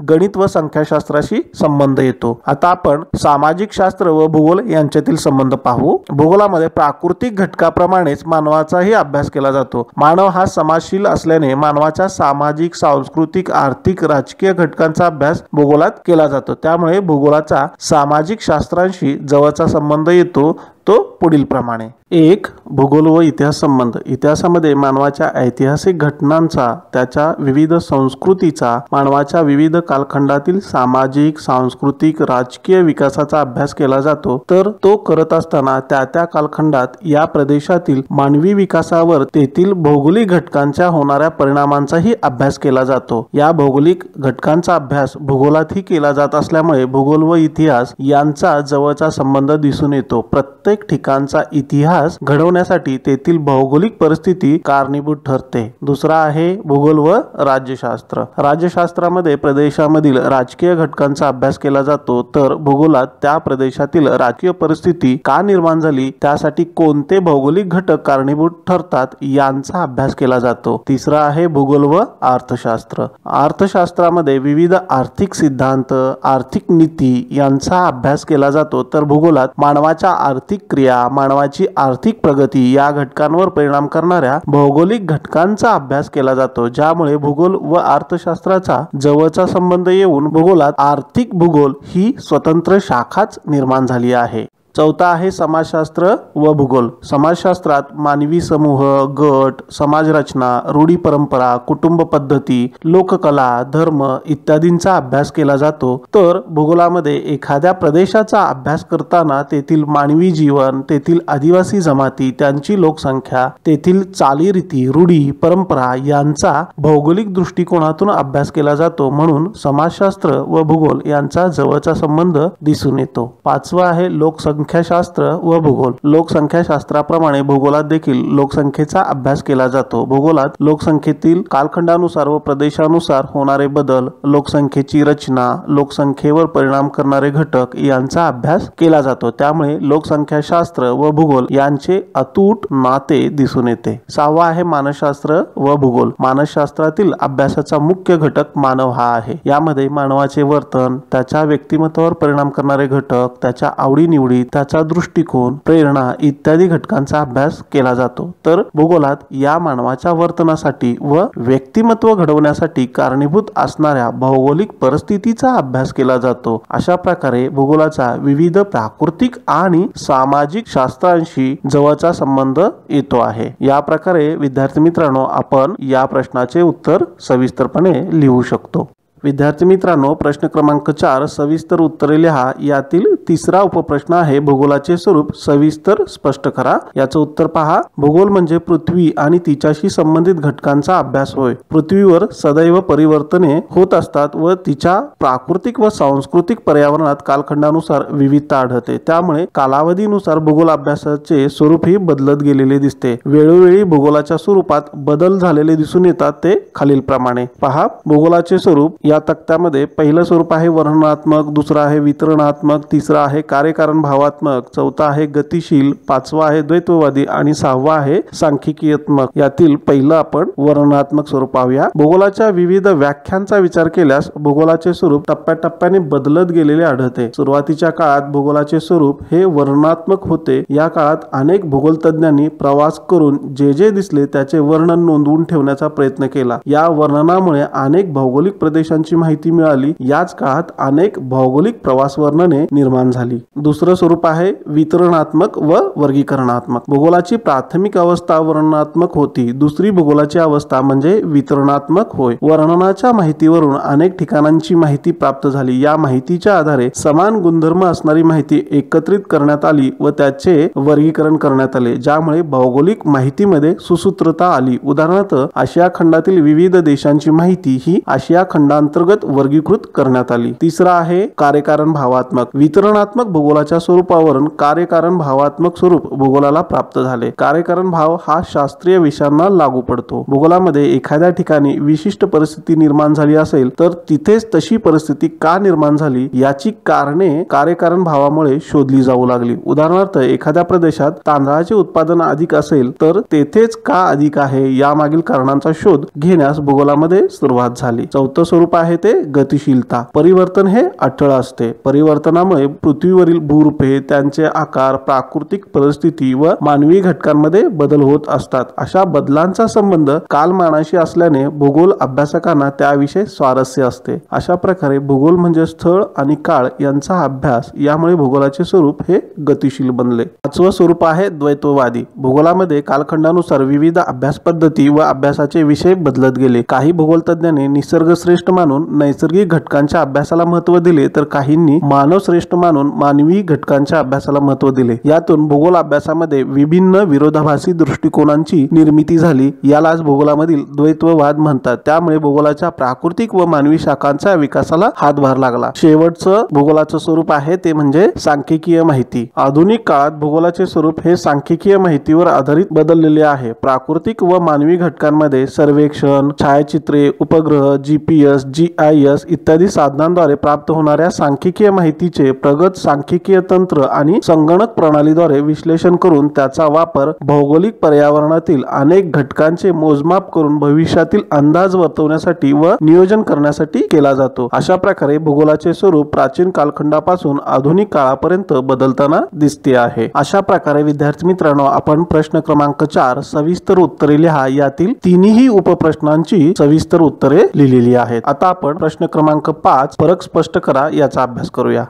गणित व संख्याशास्त्राशी संबंध येतो. आता आपण सामाजिक शास्त्र व भूगोल यांच्यातील संबंध पाहू. भूगोलामध्ये प्राकृतिक घटकाप्रमाणेच मानवाचाही अभ्यास केला जातो. मानव हा समाजशील असल्याने मानवाच्या सामाजिक, सांस्कृतिक, आर्थिक, राजकीय घटकांचा अभ्यास भूगोलात केला जातो. त्यामुळे भूगोलाचा सामाजिक शास्त्रांशी जवळचा संबंध येतो. तो पुढील प्रमाणे. 1. भूगोल व इतिहास संबंध. इतिहासामध्ये मानवाच्या ऐतिहासिक घटनांचा, त्याच्या विविध संस्कृतीचा, मानवाच्या विविध कालखंडातील सामाजिक, सांस्कृतिक, राजकीय विकासाचा अभ्यास केला जातो. तर तो करत असताना त्या कालखंडात या प्रदेशातील मानवी विकासावर तेथील भौगोलिक घटकांच्या होणाऱ्या परिणामांचाही अभ्यास केला जातो. या भौगोलिक घटकांचा अभ्यास भूगोलातही केला जात असल्यामुळे भूगोल व इतिहास यांचा जवळचा संबंध दिसून येतो. प्रत्येक ठिकाणचा इतिहास घडवण्यासाठी तेथील भौगोलिक परिस्थिती कारणीभूत ठरते. दुसरा आहे भूगोल व राज्यशास्त्र. राज्यशास्त्रामध्ये प्रदेशामधील राजकीय घटकांचा अभ्यास केला जातो. तर भूगोलात त्या प्रदेशातील राजकीय परिस्थिती का निर्माण झाली, त्यासाठी कोणते भौगोलिक घटक कारणीभूत ठरतात यांचा अभ्यास केला जातो. तिसरा आहे भूगोल व अर्थशास्त्र. अर्थशास्त्रामध्ये विविध आर्थिक सिद्धांत, आर्थिक नीती यांचा अभ्यास केला जातो. तर भूगोलात मानवाच्या आर्थिक क्रिया, मानवाची आर्थिक प्रगती या घटकांवर परिणाम करणाऱ्या भौगोलिक घटकांचा अभ्यास केला जातो. ज्यामुळे भूगोल व अर्थशास्त्राचा जवळचा संबंध येऊन भूगोलात आर्थिक भूगोल ही स्वतंत्र शाखाच निर्माण झाली आहे. चौथा आहे समाजशास्त्र व भूगोल। समाजशास्त्रात मानवी समूह, गट, समाज रचना, रूढी परंपरा, कुटुंब पद्धती, लोककला, धर्म इत्यादींचा अभ्यास केला जातो। तर भूगोलामध्ये एखाद्या प्रदेशाचा अभ्यास करताना तेथील मानवी जीवन, तेथील आदिवासी जमाती, त्यांची लोकसंख्या, तेथील चालीरीती, रूढी परंपरा यांचा भौगोलिक दृष्टिकोनातून अभ्यास केला जातो। म्हणून समाजशास्त्र व भूगोल यांचा जवळचा संबंध दिसून येतो। पाचवा आहे लोकसंख्याशास्त्र व भूगोल। लोकसंख्याशास्त्राप्रमाणे भूगोलात देखील लोकसंख्येचा अभ्यास केला जातो। भूगोलात लोकसंख्येतील कालखंडानुसार व प्रदेशानुसार होणारे बदल, लोकसंख्येची रचना, लोकसंख्येवर परिणाम करणारे घटक यांचा अभ्यास केला जातो। त्यामुळे लोकसंख्याशास्त्र व भूगोल यांचे अतूट नाते दिसून येते। सहावा आहे मानसशास्त्र व भूगोल। मानसशास्त्रातील अभ्यासाचा मुख्य घटक मानव हा आहे। यामध्ये मानवाचे वर्तन, त्याच्या व्यक्तिमत्वावर परिणाम करणारे घटक, त्याच्या आवडीनिवडी, त्याचा दृष्टिकोन, प्रेरणा इत्यादी घटकांचा अभ्यास केला जातो। तर भूगोलात या मानवाच्या वर्तनासाठी व व्यक्तिमत्व घडवण्यासाठी कारणीभूत असणाऱ्या भौगोलिक परिस्थितीचा अभ्यास केला जातो। अशा प्रकारे भूगोलाचा विविध प्राकृतिक आणि सामाजिक शास्त्रांशी जवळचा संबंध येतो आहे। या प्रकारे विद्यार्थी मित्रांनो, आपण या प्रश्नाचे उत्तर सविस्तरपणे लिहू शकतो। विद्यार्थी मित्रांनो, प्रश्न क्रमांक 4 सविस्तर उत्तरे लिहा यातील तिसरा उपप्रश्न आहे भूगोलाचे स्वरूप सविस्तर स्पष्ट करा। याचं उत्तर पहा। भूगोल म्हणजे पृथ्वी आणि तिच्याशी संबंधित घटकांचा अभ्यास होय। पृथ्वीवर सदैव परिवर्तने होत असतात व तिच्या प्राकृतिक व सांस्कृतिक पर्यावरणात कालखंडानुसार विविधता आढळते। त्यामुळे कालावधीनुसार भूगोल अभ्यासाचे स्वरूप ही बदलत गेलेले दिसते। वेळोवेळी भूगोलाच्या स्वरूपात बदल झालेले दिसून येतात ते खालीलप्रमाणे पहा। भूगोलाचे स्वरूप या तक्त्यामध्ये पहिलं स्वरूप आहे वर्णनात्मक, दुसरं आहे वितरणात्मक, तिसरं आहे कार्यकारण भावात्मक, चौथा आहे गतिशील, पाचवा आहे द्वैतवादी आणि सहावा आहे सांख्यिकीयात्मक। यातील पहिलं आपण वर्णनात्मक स्वरूप पाहूया। भूगोलाच्या विविध व्याख्यांचा विचार केल्यास भूगोलाचे स्वरूप टप्प्याटप्प्याने बदलत गेलेले आढळते। सुरुवातीच्या काळात भूगोलाचे स्वरूप हे वर्णनात्मक होते। या काळात अनेक भूगोलतज्ञांनी प्रवास करून जे जे दिसले त्याचे वर्णन नोंदवून ठेवण्याचा प्रयत्न केला। या वर्णनामुळे अनेक भौगोलिक प्रदेशांची माहिती मिळाली। याच काळात अनेक भौगोलिक प्रवास वर्णने निर्माण झाली। दुसरं स्वरूप आहे वितरणात्मक व वर्गीकरणात्मक। भूगोलाची प्राथमिक अवस्था वर्णनात्मक होती, दुसरी भूगोलाची अवस्था म्हणजे वितरणात्मक होय। वर्णनाच्या माहितीवरून अनेक ठिकाणांची माहिती प्राप्त झाली। या माहितीच्या आधारे समान गुणधर्म असणारी माहिती एकत्रित करण्यात आली व त्याचे वर्गीकरण करण्यात आले, ज्यामुळे भौगोलिक माहितीमध्ये सुसूत्रता आली। उदाहरणार्थ आशिया खंडातील विविध देशांची माहिती ही आशिया खंडांतर्गत वर्गीकृत करण्यात आली। तिसरा आहे कार्यकारण भावात्मक। वितरणात्मक भूगोलाच्या स्वरूपावरून कार्यकारण भावात्मक स्वरूप भूगोलाला प्राप्त झाले। कार्यकारण भाव हा शास्त्रीय विषयांना लागू पडतो। भूगोलामध्ये एखाद्या ठिकाणी विशिष्ट परिस्थिती निर्माण झाली असेल तर तिथेच तशी परिस्थिती का निर्माण झाली याची कारणे कार्यकारण भावामुळे शोधली जाऊ लागली। उदाहरणार्थ एखाद्या प्रदेशात तांदळाचे उत्पादन अधिक असेल तर तेथेच का अधिक आहे यामागील कारणांचा शोध घेण्यास भूगोलामध्ये सुरुवात झाली। चौथं स्वरूप आहे ते गतिशीलता। परिवर्तन हे अटळ असते। परिवर्तनामुळे पृथ्वीवरील भूरूपे, त्यांचे आकार, प्राकृतिक परिस्थिती व मानवी घटकांमध्ये बदल होत असतात। अशा बदलांचा संबंध कालमानाशी असल्याने भूगोल अभ्यासकांना त्याविषयी स्वारस्य असते। अशा प्रकारे भूगोल म्हणजे स्थळ आणि काळ यांचा अभ्यास, यामुळे भूगोलाचे स्वरूप हे गतिशील बनले। पाचवं स्वरूप आहे द्वैतवादी। भूगोलामध्ये कालखंडानुसार विविध अभ्यास पद्धती व अभ्यासाचे विषय बदलत गेले। काही भूगोलतज्ञांनी निसर्ग श्रेष्ठ मानून नैसर्गिक घटकांच्या अभ्यासाला महत्त्व दिले तर काहींनी मानव श्रेष्ठ मानून मानवी घटकांच्या अभ्यासाला महत्त्व दिले। यातून भूगोल अभ्यासामध्ये विभिन्न विरोधाभासी दृष्टिकोनांची निर्मिती झाली। यालाच भूगोलामधील द्वैतवाद म्हणतात। त्यामुळे भूगोलाच्या प्राकृतिक व मानवी शाखांच्या विकासाला हातभार लागला। शेवटचं भूगोलाचं स्वरूप आहे ते म्हणजे सांख्यिकीय माहिती। आधुनिक काळात भूगोलाचे स्वरूप हे सांख्यिकीय माहितीवर आधारित बदललेले आहे। प्राकृतिक व मानवी घटकांमध्ये सर्वेक्षण, छायाचित्रे, उपग्रह, GPS, GIS इत्यादी साधनांद्वारे प्राप्त होणाऱ्या सांख्यिकीय माहितीचे प्रगत सांख्यिकीय तंत्र आणि संगणक प्रणालीद्वारे विश्लेषण करून त्याचा वापर भौगोलिक पर्यावरणातील अनेक घटकांचे मोजमाप करून भविष्यातील अंदाज वर्तवण्यासाठी व नियोजन करण्यासाठी केला जातो। अशा प्रकारे भूगोलाचे स्वरूप प्राचीन कालखंडापासून आधुनिक काळापर्यंत बदलताना दिसते आहे। अशा प्रकारे विद्यार्थी मित्रांनो, आपण प्रश्न क्रमांक 4 सविस्तर उत्तरे लिहा यातील तिन्ही उपप्रश्नांची सविस्तर उत्तरे लिहिलेली आहेत। आता आपण प्रश्न क्रमांक 5 फरक स्पष्ट करा याचा अभ्यास करूया।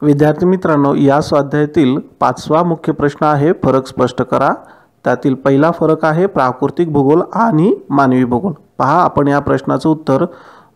विद्यार्थी मित्रांनो, या स्वाध्यायातील 5वा मुख्य प्रश्न आहे फरक स्पष्ट करा। त्यातील पहिला फरक आहे प्राकृतिक भूगोल आणि मानवी भूगोल। पहा, आपण या प्रश्नाचं उत्तर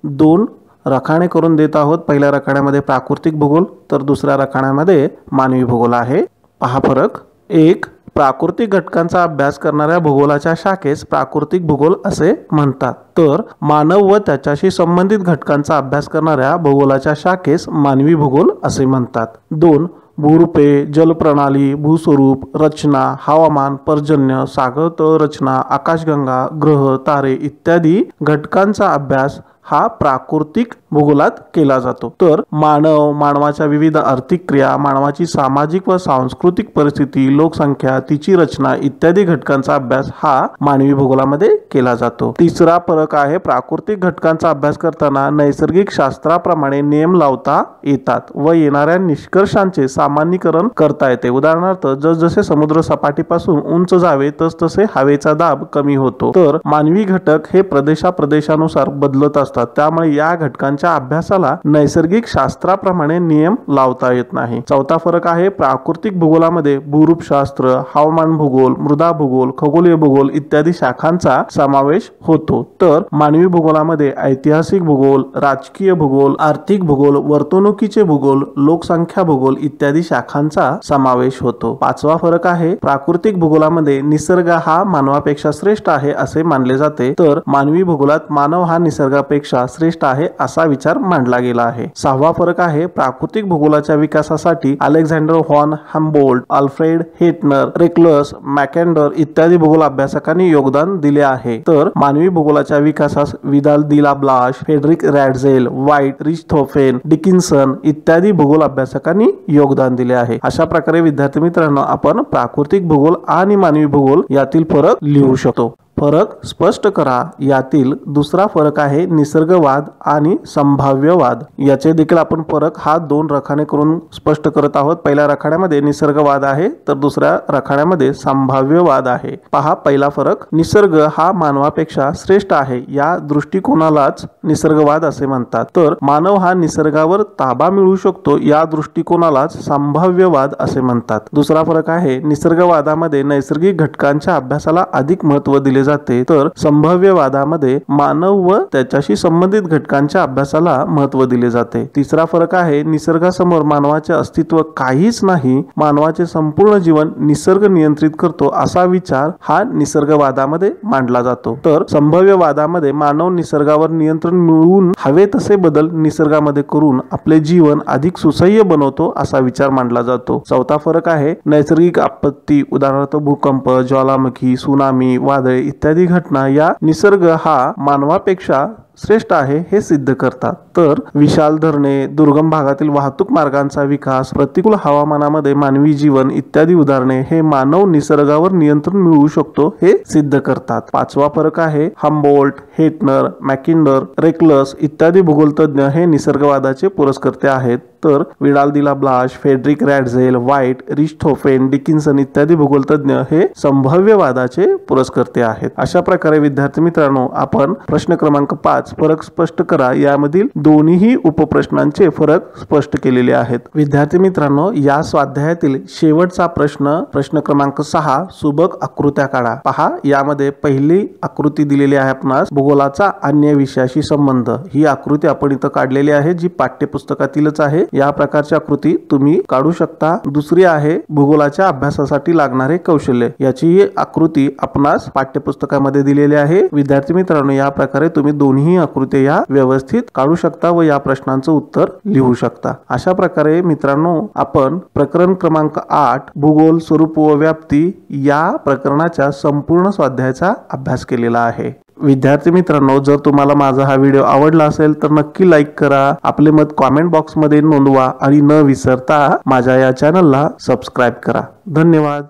2 रकाने करून देत आहोत। पहिल्या रकान्यामध्ये प्राकृतिक भूगोल तर दुसऱ्या रकान्यामध्ये मानवी भूगोल आहे। पहा फरक। 1. प्राकृतिक घटकांचा अभ्यास करणाऱ्या भूगोलाच्या शाखेस प्राकृतिक भूगोल असे म्हणतात, तर मानव व त्याच्याशी संबंधित घटकांचा अभ्यास करणाऱ्या भूगोलाच्या शाखेस मानवी भूगोल असे म्हणतात। 2. भूरूपे, जलप्रणाली, भूस्वरूप, रचना, हवामान, पर्जन्य, सागरतळ रचना, आकाशगंगा, ग्रह, तारे इत्यादी घटकांचा अभ्यास हा प्राकृतिक भूगोलात केला जातो, तर मानवाच्या विविध आर्थिक क्रिया, मानवाची सामाजिक व सांस्कृतिक परिस्थिती, लोकसंख्या, तिची रचना इत्यादी घटकांचा अभ्यास हा मानवी भूगोलामध्ये केला जातो। तिसरा फरक आहे प्राकृतिक घटकांचा अभ्यास करताना नैसर्गिक शास्त्राप्रमाणे नियम लावता येतात व येणाऱ्या निष्कर्षांचे सामान्यीकरण करता येते। उदाहरणार्थ, जसजसे समुद्र सपाटीपासून उंच जावे तसतसे हवेचा दाब कमी होतो, तर मानवी घटक हे प्रदेशानुसार बदलत असतात, त्यामुळे या घटकांच्या अभ्यासाला नैसर्गिक शास्त्राप्रमाणे नियम लावता येत नाही। चौथा फरक आहे प्राकृतिक भूगोलामध्ये भूरूपशास्त्र, हवामान भूगोल, मृदा भूगोल, खगोलीय भूगोल इत्यादी शाखांचा समावेश होतो, तर मानवी भूगोलामध्ये ऐतिहासिक भूगोल, राजकीय भूगोल, आर्थिक भूगोल, वर्तणुकीचे भूगोल, लोकसंख्या भूगोल इत्यादी शाखांचा समावेश होतो। पाचवा फरक आहे प्राकृतिक भूगोलामध्ये निसर्ग हा मानवापेक्षा श्रेष्ठ आहे असे मानले जाते, तर मानवी भूगोलात मानव हा निसर्गापेक्षा श्रेष्ठ आहे असा विचार मांडला गेला आहे। सहावा फरक आहे प्राकृतिक भूगोलाच्या विकासासाठी अलेक्झांडर व्हॉन हम्बोल्ट, अल्फ्रेड हेटनर, रेक्लस, मॅकेंडर इत्यादी भूगोल अभ्यासकांनी योगदान दिले आहे, तर मानवी भूगोलाच्या विकासास Vidal de la Blache, Friedrich Ratzel, White, Richthofen, Dickinson इत्यादी भूगोल अभ्यासकांनी योगदान दिले आहे। अशा प्रकारे विद्यार्थी मित्रांनो, आपण प्राकृतिक भूगोल आणि मानवी भूगोल यातील फरक लिहू शकतो। फरक स्पष्ट करा यातील दुसरा फरक आहे निसर्गवाद आणि संभाव्यवाद। याचे देखील आपण फरक हा 2 रकाने करून स्पष्ट करत आहोत। पहिल्या रकान्यामध्ये निसर्गवाद आहे तर दुसऱ्या रकान्यामध्ये संभाव्यवाद आहे। पहा पहिला फरक, निसर्ग हा मानवापेक्षा श्रेष्ठ आहे या दृष्टिकोनालाच निसर्गवाद असे म्हणतात, तर मानव हा निसर्गावर ताबा मिळवू शकतो या दृष्टिकोनालाच संभाव्यवाद असे म्हणतात। दुसरा फरक आहे निसर्गवादामध्ये नैसर्गिक घटकांच्या अभ्यासाला अधिक महत्त्व दिले जाते, तर संभाव्यवादामध्ये मानव व त्याच्याशी संबंधित घटकांच्या अभ्यासाला महत्त्व दिले जाते। तिसरा फरक आहे निसर्गासमोर मानवाचे अस्तित्व काहीच नाही, मानवाचे संपूर्ण जीवन निसर्ग नियंत्रित करतो असा विचार हा निसर्गवादामध्ये मांडला जातो, तर संभाव्यवादामध्ये मानव निसर्गावर नियंत्रण मिळवून हवे तसे बदल निसर्गामध्ये करून आपले जीवन अधिक सुसह्य बनवतो असा विचार मांडला जातो। चौथा फरक आहे नैसर्गिक आपत्ती, उदाहरणार्थ भूकंप, ज्वालामुखी, सुनामी, वादळे इत्यादी घटना या निसर्ग हा मानवापेक्षा श्रेष्ठ आहे हे सिद्ध करतात, तर विशाल धरणे, दुर्गम भागातील वाहतूक मार्गांचा विकास, प्रतिकूल हवामानामध्ये मानवी जीवन इत्यादी उदाहरणे हे मानव निसर्गावर नियंत्रण मिळवू शकतो हे सिद्ध करतात। पाचवा फरक आहे हम्बोल्ट, हेटनर, मॅकिंडर, रेक्लस इत्यादी भूगोलतज्ञ हे निसर्गवादाचे पुरस्कर्ते आहेत, तर Vidal de la Blache, Friedrich Ratzel, White, Richthofen, Dickinson इत्यादी भूगोलतज्ञ हे संभाव्यवादाचे पुरस्कर्ते आहेत। अशा प्रकारे विद्यार्थी मित्रांनो, आपण प्रश्न क्रमांक 5 फरक स्पष्ट करा यामधील दोन्ही उपप्रश्नांचे फरक स्पष्ट केलेले आहेत। विद्यार्थी मित्रांनो, या स्वाध्यायातील शेवटचा प्रश्न क्रमांक 6 सुबक आकृत्या काढा। पहा, यामध्ये पहिली आकृती दिलेली आहे आपणास भूगोलाचा अन्य विषयाशी संबंध। ही आकृती आपण इथं काढलेली आहे जी पाठ्यपुस्तकातीलच आहे। या प्रकारची आकृती तुम्ही काढू शकता। दुसरी आहे भूगोलाच्या अभ्यासासाठी लागणारे कौशल्य। याची आकृती आपणास पाठ्यपुस्तकामध्ये दिलेली आहे। विद्यार्थी मित्रांनो, या प्रकारे तुम्ही दोन्ही आकृत्या या व्यवस्थित काढू शकता व या प्रश्नांचं उत्तर लिहू शकता। अशा प्रकारे मित्रांनो, आपण प्रकरण क्रमांक 8 भूगोल, स्वरूप व व्याप्ती या प्रकरणाच्या संपूर्ण स्वाध्यायाचा अभ्यास केलेला आहे। विद्यार्थी मित्रांनो, जर तुम्हाला माझा हा व्हिडिओ आवडला असेल तर नक्की लाईक करा, आपले मत कॉमेंट बॉक्स मध्ये नोंदवा आणि न विसरता माझ्या या चॅनलला सबस्क्राइब करा। धन्यवाद।